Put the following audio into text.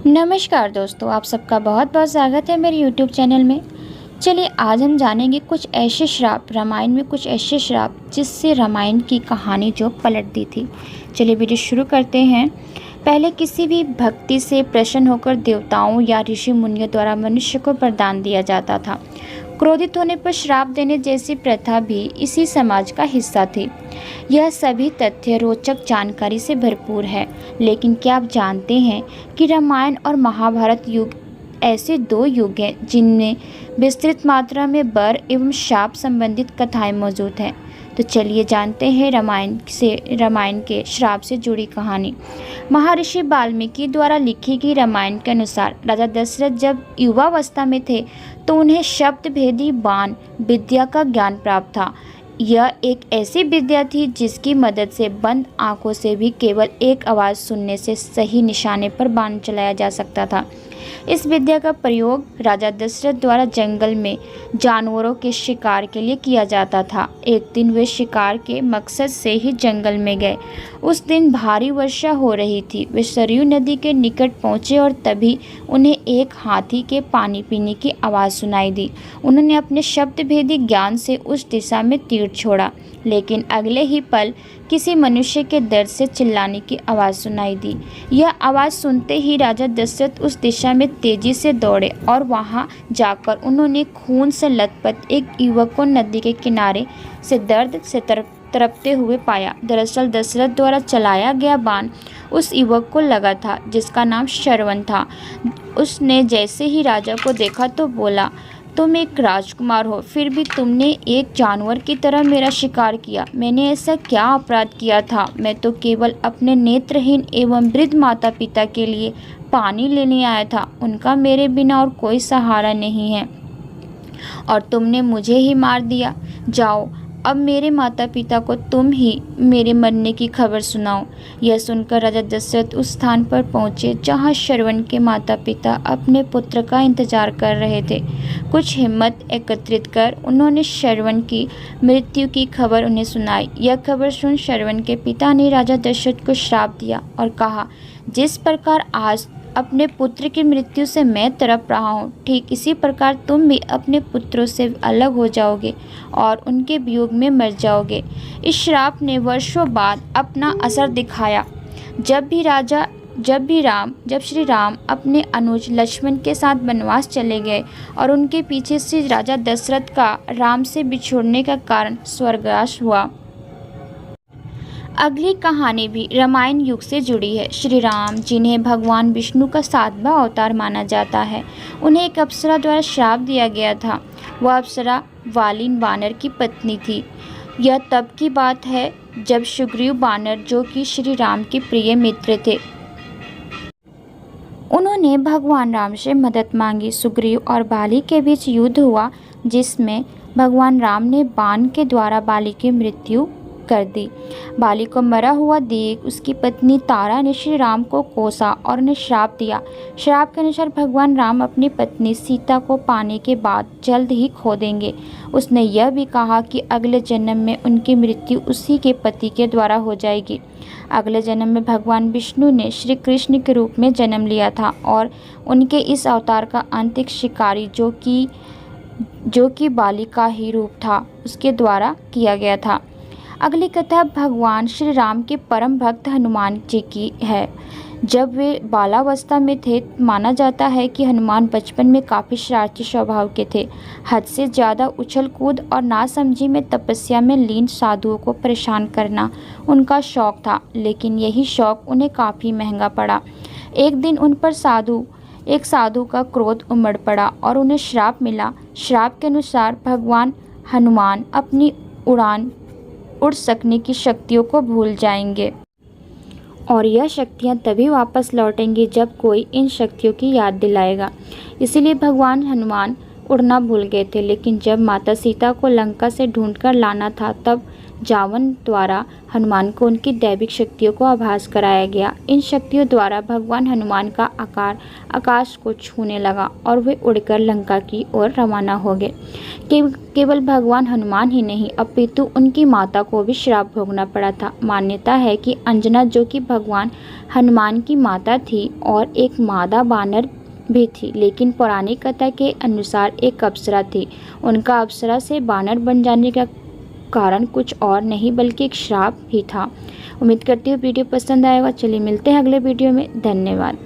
नमस्कार दोस्तों, आप सबका बहुत बहुत स्वागत है मेरे YouTube चैनल में। चलिए आज हम जानेंगे कुछ ऐसे श्राप, रामायण में कुछ ऐसे श्राप जिससे रामायण की कहानी जो पलट दी थी। चलिए वीडियो शुरू करते हैं। पहले किसी भी भक्ति से प्रसन्न होकर देवताओं या ऋषि मुनियों द्वारा मनुष्य को वरदान दिया जाता था। क्रोधित होने पर श्राप देने जैसी प्रथा भी इसी समाज का हिस्सा थी। यह सभी तथ्य रोचक जानकारी से भरपूर है, लेकिन क्या आप जानते हैं कि रामायण और महाभारत युग ऐसे दो युग हैं जिनमें विस्तृत मात्रा में वर एवं शाप संबंधित कथाएं मौजूद हैं। तो चलिए जानते हैं रामायण के श्राप से जुड़ी कहानी। महर्षि वाल्मीकि द्वारा लिखी गई रामायण के अनुसार राजा दशरथ जब युवावस्था में थे तो उन्हें शब्द भेदी बाण विद्या का ज्ञान प्राप्त था। यह एक ऐसी विद्या थी जिसकी मदद से बंद आंखों से भी केवल एक आवाज़ सुनने से सही निशाने पर बाण चलाया जा सकता था। इस विद्या का प्रयोग राजा दशरथ द्वारा जंगल में जानवरों के शिकार के लिए किया जाता था। एक दिन वे शिकार के मकसद से ही जंगल में गए। उस दिन भारी वर्षा हो रही थी। वे सरयू नदी के निकट पहुंचे और तभी उन्हें एक हाथी के पानी पीने की आवाज़ सुनाई दी। उन्होंने अपने शब्द भेदी ज्ञान से उस दिशा में तीर छोड़ा, लेकिन अगले ही पल किसी मनुष्य के दर्द से चिल्लाने की आवाज़ सुनाई दी। यह आवाज़ सुनते ही राजा दशरथ उस दिशा में तेजी से दौड़े और वहां जाकर उन्होंने खून से लथपथ एक युवक को नदी के किनारे से दर्द से तड़पते हुए पाया। दरअसल दशरथ द्वारा चलाया गया बाण उस युवक को लगा था जिसका नाम श्रवण था। उसने जैसे ही राजा को देखा तो बोला, तुम एक राजकुमार हो, फिर भी तुमने एक जानवर की तरह मेरा शिकार किया। मैंने ऐसा क्या अपराध किया था? मैं तो केवल अपने नेत्रहीन एवं वृद्ध माता पिता के लिए पानी लेने आया था। उनका मेरे बिना और कोई सहारा नहीं है और तुमने मुझे ही मार दिया। जाओ, अब मेरे माता पिता को तुम ही मेरे मरने की खबर सुनाओ। यह सुनकर राजा दशरथ उस स्थान पर पहुंचे जहां श्रवण के माता पिता अपने पुत्र का इंतजार कर रहे थे। कुछ हिम्मत एकत्रित कर उन्होंने श्रवण की मृत्यु की खबर उन्हें सुनाई। यह खबर सुन श्रवण के पिता ने राजा दशरथ को श्राप दिया और कहा, जिस प्रकार आज अपने पुत्र की मृत्यु से मैं तड़प रहा हूँ, ठीक इसी प्रकार तुम भी अपने पुत्रों से अलग हो जाओगे और उनके वियोग में मर जाओगे। इस श्राप ने वर्षों बाद अपना असर दिखाया। जब श्री राम अपने अनुज लक्ष्मण के साथ वनवास चले गए और उनके पीछे से राजा दशरथ का राम से बिछोड़ने का कारण स्वर्गवास हुआ। अगली कहानी भी रामायण युग से जुड़ी है। श्री राम, जिन्हें भगवान विष्णु का 7वां अवतार माना जाता है, उन्हें एक अप्सरा द्वारा श्राप दिया गया था। वह अप्सरा वालिन वानर की पत्नी थी। यह तब की बात है जब सुग्रीव वानर, जो कि श्री राम के प्रिय मित्र थे, उन्होंने भगवान राम से मदद मांगी। सुग्रीव और बाली के बीच युद्ध हुआ जिसमें भगवान राम ने बाण के द्वारा बाली की मृत्यु कर दी। बाली को मरा हुआ देख उसकी पत्नी तारा ने श्री राम को कोसा और उन्हें श्राप दिया। श्राप के अनुसार भगवान राम अपनी पत्नी सीता को पाने के बाद जल्द ही खो देंगे। उसने यह भी कहा कि अगले जन्म में उनकी मृत्यु उसी के पति के द्वारा हो जाएगी। अगले जन्म में भगवान विष्णु ने श्री कृष्ण के रूप में जन्म लिया था और उनके इस अवतार का अंत एक शिकारी जो कि बाली का ही रूप था, उसके द्वारा किया गया था। अगली कथा भगवान श्री राम के परम भक्त हनुमान जी की है। जब वे बालावस्था में थे, माना जाता है कि हनुमान बचपन में काफ़ी शरारती स्वभाव के थे। हद से ज़्यादा उछल कूद और नासमझी में तपस्या में लीन साधुओं को परेशान करना उनका शौक़ था, लेकिन यही शौक़ उन्हें काफ़ी महंगा पड़ा। एक दिन उन पर एक साधु का क्रोध उमड़ पड़ा और उन्हें श्राप मिला। श्राप के अनुसार भगवान हनुमान अपनी उड़ सकने की शक्तियों को भूल जाएंगे और यह शक्तियाँ तभी वापस लौटेंगी जब कोई इन शक्तियों की याद दिलाएगा। इसीलिए भगवान हनुमान उड़ना भूल गए थे, लेकिन जब माता सीता को लंका से ढूंढकर लाना था तब जावन द्वारा हनुमान को उनकी दैविक शक्तियों को आभास कराया गया। इन शक्तियों द्वारा भगवान हनुमान का आकार आकाश को छूने लगा और वे उड़कर लंका की ओर रवाना हो गए। केवल भगवान हनुमान ही नहीं अपितु उनकी माता को भी श्राप भोगना पड़ा था। मान्यता है कि अंजना, जो कि भगवान हनुमान की माता थी और एक मादा बानर भी थी, लेकिन पौराणिक कथा के अनुसार एक अप्सरा थी। उनका अप्सरा से बानर बन जाने का कारण कुछ और नहीं बल्कि एक श्राप ही था। उम्मीद करती हूँ वीडियो पसंद आएगा। चलिए मिलते हैं अगले वीडियो में। धन्यवाद।